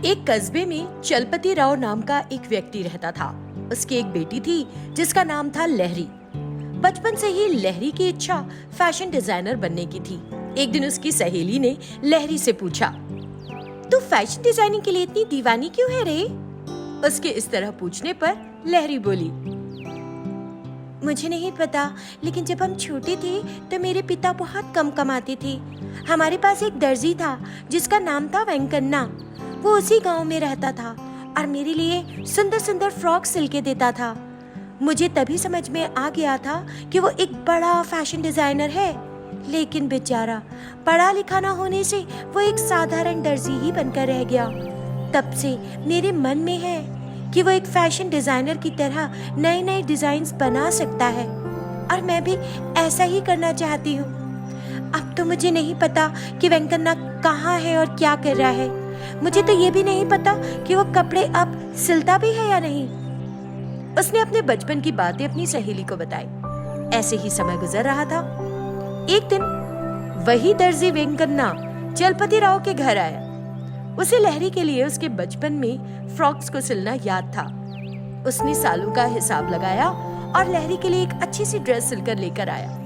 एक कस्बे में चलपति राव नाम का एक व्यक्ति रहता था। उसकी एक बेटी थी जिसका नाम था लहरी। बचपन से ही लहरी की इच्छा फैशन डिजाइनर बनने की थी। एक दिन उसकी सहेली ने लहरी से पूछा, तू फैशन डिजाइनिंग के लिए इतनी दीवानी क्यों है रे? उसके इस तरह पूछने पर लहरी बोली, मुझे नहीं पता, लेकिन जब हम छोटे थे तो मेरे पिता बहुत कम कमाते थे। हमारे पास एक दर्जी था जिसका नाम था वेंकन्ना। वो उसी गांव में रहता था और मेरे लिए सुंदर सुंदर फ्रॉक सिल के देता था। मुझे तभी समझ में आ गया था कि वो एक बड़ा फैशन डिजाइनर है, लेकिन बेचारा पढ़ा लिखा ना होने से वो एक साधारण दर्जी ही बनकर रह गया। तब से मेरे मन में है कि वो एक फैशन डिजाइनर की तरह नए नए डिजाइन्स बना सकता है और मैं भी ऐसा ही करना चाहती हूँ। अब तो मुझे नहीं पता कि वेंकन्ना कहाँ है और क्या कर रहा है। मुझे तो ये भी नहीं पता कि वो कपड़े अब सिलता भी है या नहीं। उसने अपने बचपन की बातें अपनी सहेली को बताई। ऐसे ही समय गुजर रहा था। एक दिन वही दर्जी वेंकन्ना चलपति राव के घर आया। उसे लहरी के लिए उसके बचपन में फ्रॉक्स को सिलना याद था। उसने सालों का हिसाब लगाया और लहरी के लिए एक अच्छी सी ड्रेस सिलकर लेकर आया।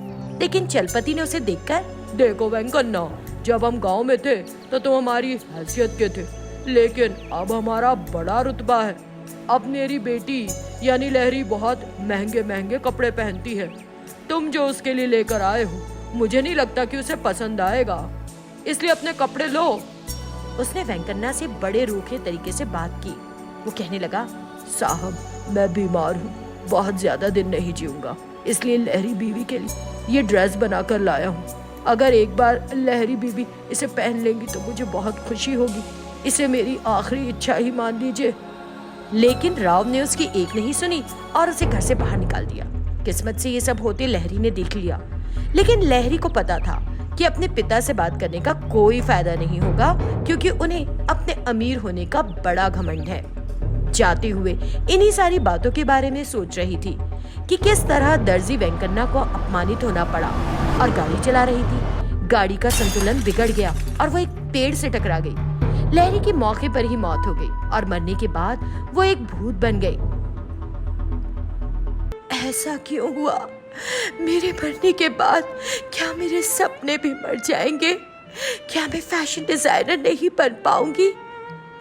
लेकिन चलपति ने उसे देखकर, देखो वेंकन्ना, जब हम गांव में थे तो तुम हमारी हैसियत के थे, लेकिन अब हमारा बड़ा रुतबा है। अब मेरी बेटी यानी लहरी बहुत महंगे महंगे कपड़े पहनती है। तुम जो उसके लिए लेकर आए हो, मुझे नहीं लगता कि उसे पसंद आएगा, इसलिए अपने कपड़े लो। उसने वेंकन्ना से बड़े रूखे तरीके से बात की। वो कहने लगा, साहब, मैं बीमार हूँ, बहुत ज्यादा दिन नहीं जीऊंगा, इसलिए लहरी बीवी के लिए ये ड्रेस बनाकर लाया हूँ। अगर एक बार लहरी बीवी इसे पहन लेंगी तो मुझे बहुत खुशी होगी। इसे मेरी आखिरी इच्छा ही मान लीजिए। लेकिन राव ने उसकी एक नहीं सुनी और उसे घर से बाहर निकाल दिया। किस्मत से ये सब होते लहरी ने देख लिया, लेकिन लहरी को पता था कि अपने पिता से बात करने का कोई फायदा नहीं होगा, क्योंकि उन्हें अपने अमीर होने का बड़ा घमंड है। जाते हुए इन्हीं सारी बातों के बारे में सोच रही थी कि किस तरह दर्जी वेंकन्ना को अपमानित होना पड़ा और गाड़ी चला रही थी। गाड़ी का संतुलन बिगड़ गया और वो एक पेड़ से टकरा गई। लहरी की मौके पर ही मौत हो गई और मरने के बाद वो एक भूत बन गई। ऐसा क्यों हुआ? मेरे मरने के बाद क्या मेरे सपने भी मर जाएंगे? क्या मैं फैशन डिजाइनर नहीं बन पाऊंगी?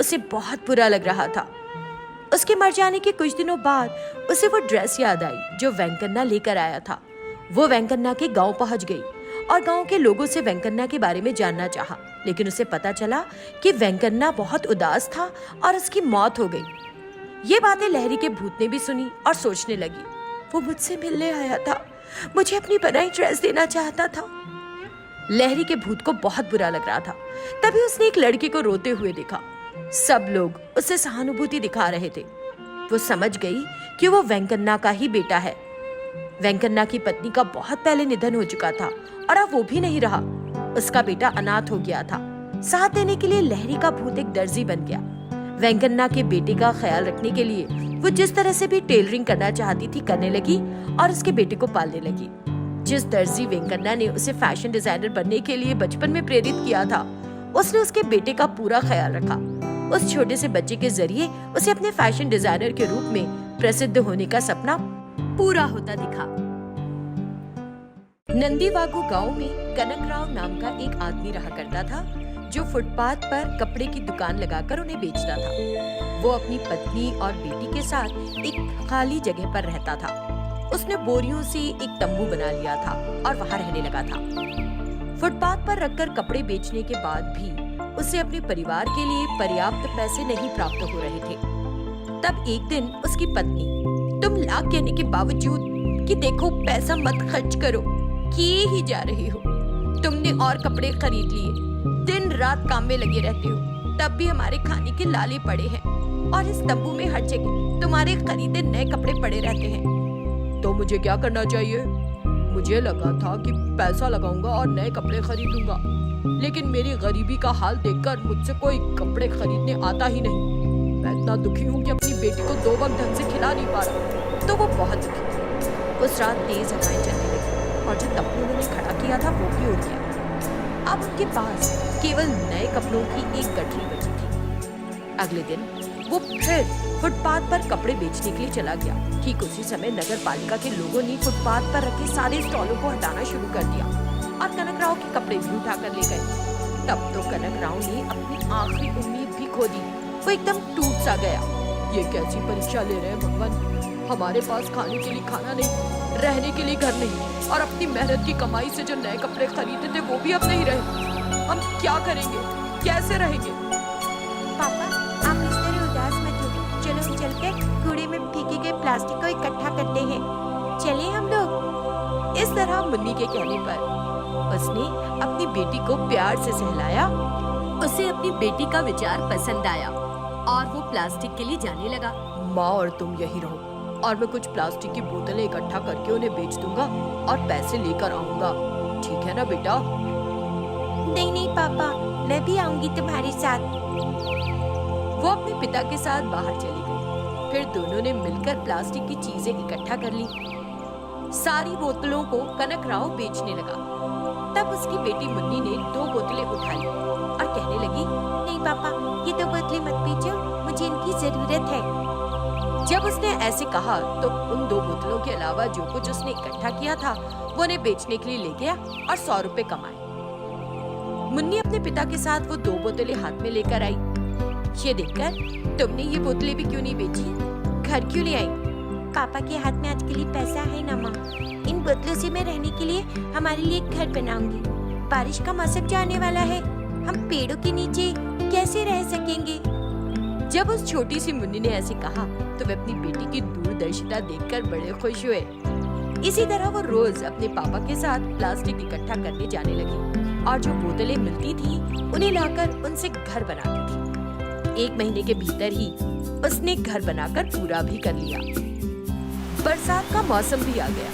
उसे बहुत बुरा लग रहा था। उसके मर जाने के कुछ दिनों बाद उसे वो ड्रेस याद आई जो वेंकन्ना लेकर आया था। वो वेंकन्ना के गांव पहुंच गई और गांव के लोगों से वेंकन्ना के बारे में जानना चाहा, लेकिन उसे पता चला कि वेंकन्ना बहुत उदास था और उसकी मौत हो गई। ये बातें लहरी के भूत ने भी सुनी और सोचने लगी, वो मुझसे मिलने आया था, मुझे अपनी बनाई ड्रेस देना चाहता था। लहरी के भूत को बहुत बुरा लग रहा था। तभी उसने एक लड़के को रोते हुए देखा। सब लोग उसे सहानुभूति दिखा रहे थे। वो समझ गई कि वो वेंकन्ना का ही बेटा है। वेंकन्ना की पत्नी का बहुत पहले निधन हो चुका था और अब वो भी नहीं रहा। उसका बेटा अनाथ हो गया था। साथ देने के लिए लहरी का भूत एक दर्जी बन गया। वेंकन्ना के बेटे का ख्याल रखने के लिए वो जिस तरह से भी टेलरिंग करना चाहती थी करने लगी और उसके बेटे को पालने लगी। जिस दर्जी वेंकन्ना ने उसे फैशन डिजाइनर बनने के लिए बचपन में प्रेरित किया था, उसने उसके बेटे का पूरा ख्याल रखा। उस छोटे से बच्चे के जरिए उसे अपने फैशन डिजाइनर के रूप में प्रसिद्ध होने का सपना पूरा होता दिखा। नंदीवागु गांव में कनकराव नाम का एक आदमी रहा करता था, जो फुटपाथ पर कपड़े की दुकान लगाकर उन्हें बेचता था। वो अपनी पत्नी और बेटी के साथ एक खाली जगह पर रहता था। उसने बोरियों से एक तंबू बना लिया था और वहां रहने लगा था। फुटपाथ पर रखकर कपड़े बेचने के बाद भी उसे अपने परिवार के लिए पर्याप्त पैसे नहीं प्राप्त हो रहे थे। तब एक दिन उसकी पत्नी, तुम लाख कहने के बावजूद कि देखो पैसा मत खर्च करो, किए ही जा रही हो। तुमने और कपड़े खरीद लिए, दिन रात काम में लगे रहते हो, तब भी हमारे खाने के लाले पड़े हैं और इस तंबू में हर जगह तुम्हारे खरीदे नए कपड़े पड़े रहते हैं। तो मुझे क्या करना चाहिए? मुझे लगा था कि पैसा लगाऊंगा और नए कपड़े खरीदूंगा, लेकिन मेरी गरीबी का हाल देखकर मुझसे कोई कपड़े खरीदने आता ही नहीं। मैं इतना दुखी हूँ कि अपनी बेटी को 2 वक्त ढंग से खिला नहीं पा रहा। तो वो बहुत दुखी थी। उस रात तेज हवाएं चलने लगी और जो तंबू उन्होंने खड़ा किया था वो भी उड़ गया। अब उनके पास केवल नए कपड़ों की एक गठरी बची थी। अगले दिन वो फिर फुटपाथ पर कपड़े बेचने के लिए चला गया। ठीक उसी समय नगर पालिका के लोगों ने फुटपाथ पर रखे सारे स्टॉलों को हटाना शुरू कर दिया और कनकराव के कपड़े भी उठाकर ले गए। तब तो कनकराव ने अपनी आखिरी उम्मीद भी खो दी। वो एकदम टूट सा गया। ये कैसी परीक्षा ले रहे हैं भगवान, हमारे पास खाने के लिए खाना नहीं, रहने के लिए घर नहीं, और अपनी मेहनत की कमाई से जो नए कपड़े खरीदे थे वो भी अब नहीं रहे। हम क्या करेंगे, कैसे रहेंगे? पापा, आप इस तरह उदास मत हो। चलो हम चलकर कूड़े में फेंके गए प्लास्टिक को इकट्ठा करते हैं। चले हम लोग। इस तरह मुन्नी के कहने पर उसने अपनी बेटी को प्यार से सहलाया। उसे अपनी बेटी का विचार पसंद आया और वो प्लास्टिक के लिए जाने लगा। माँ और तुम यही रहो और मैं कुछ प्लास्टिक की बोतलें इकट्ठा करके उन्हें बेच दूंगा और पैसे लेकर आऊंगा। ठीक है ना बेटा? नहीं नहीं पापा, मैं भी आऊंगी तुम्हारे साथ। वो अपने पिता के साथ बाहर चली गई। फिर दोनों ने मिलकर प्लास्टिक की चीजें इकट्ठा कर ली। सारी बोतलों को कनकराव बेचने लगा। तब उसकी बेटी मुन्नी ने 2 बोतलें उठाई और कहने लगी, नहीं पापा, ये 2 बोतलें मत बेचो, मुझे इनकी जरूरत है। जब उसने ऐसे कहा तो उन 2 बोतलों के अलावा जो कुछ उसने इकट्ठा किया था वो उन्हें बेचने के लिए ले गया और 100 रुपए कमाए। मुन्नी अपने पिता के साथ वो 2 बोतलें हाथ में लेकर आई। ये देखकर, तुमने ये बोतलें भी क्यों नहीं बेची, घर क्यों नहीं आई? पापा के हाथ में आज के लिए पैसा है ना माँ। इन बोतलों से मैं रहने के लिए हमारे लिए एक घर बनाऊंगी। बारिश का मौसम जाने वाला है, हम पेड़ों के नीचे कैसे रह सकेंगे? जब उस छोटी सी मुन्नी ने ऐसे कहा तो वे अपनी बेटी की दूरदर्शिता देखकर बड़े खुश हुए। इसी तरह वो रोज अपने पापा के साथ प्लास्टिक इकट्ठा करने जाने लगी और जो बोतलें मिलती थी उन्हें लाकर उनसे घर बनाती थी। 1 महीने के भीतर ही उसने घर बनाकर पूरा भी कर लिया। बरसात का मौसम भी आ गया।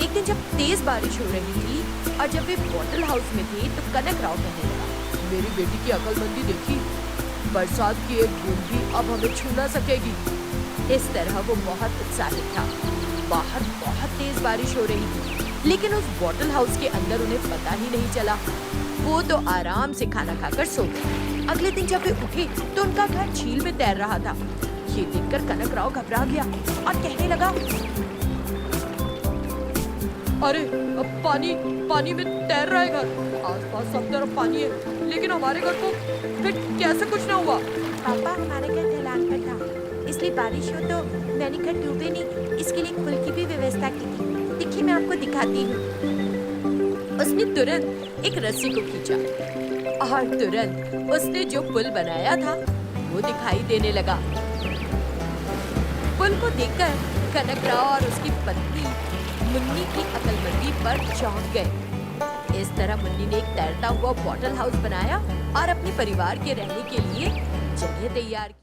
एक दिन जब तेज बारिश हो रही थी और जब वे बॉटल हाउस में थे तो कनकराव कहने लगा, मेरी बेटी की अक्लमंदी देखी, बरसात की एक बूंद भी अब हमें छू ना सकेगी। इस तरह वो बहुत उत्साहित था। बाहर बहुत तेज बारिश हो रही थी, लेकिन उस बॉटल हाउस के अंदर उन्हें पता ही नहीं चला। वो तो आराम से खाना खाकर सो गए। अगले दिन जब वे उठे तो उनका घर झील में तैर रहा था। ये देखकर कनकराव घबरा गया और कहने लगा, अरे पानी में तैर रहा है घर, आसपास सब तरफ पानी है, लेकिन हमारे घर को फिर कैसे कुछ ना हुआ? पापा, हमारा घर ढलान पर था, इसलिए बारिश हो तो मैंने घर डूबे नहीं, इसके लिए पुल की भी व्यवस्था की थी। देखिए, मैं आपको दिखाती हूँ। उसने तुरंत एक रस्सी को खींचा और तुरंत उसने जो पुल बनाया था वो दिखाई देने लगा। पुल को देखकर कनकराव और उसकी पत्नी मुन्नी की अक्लमंदी पर चौंक गए। इस तरह मुन्नी ने एक तैरता हुआ बॉटल हाउस बनाया और अपने परिवार के रहने के लिए जगह तैयार की।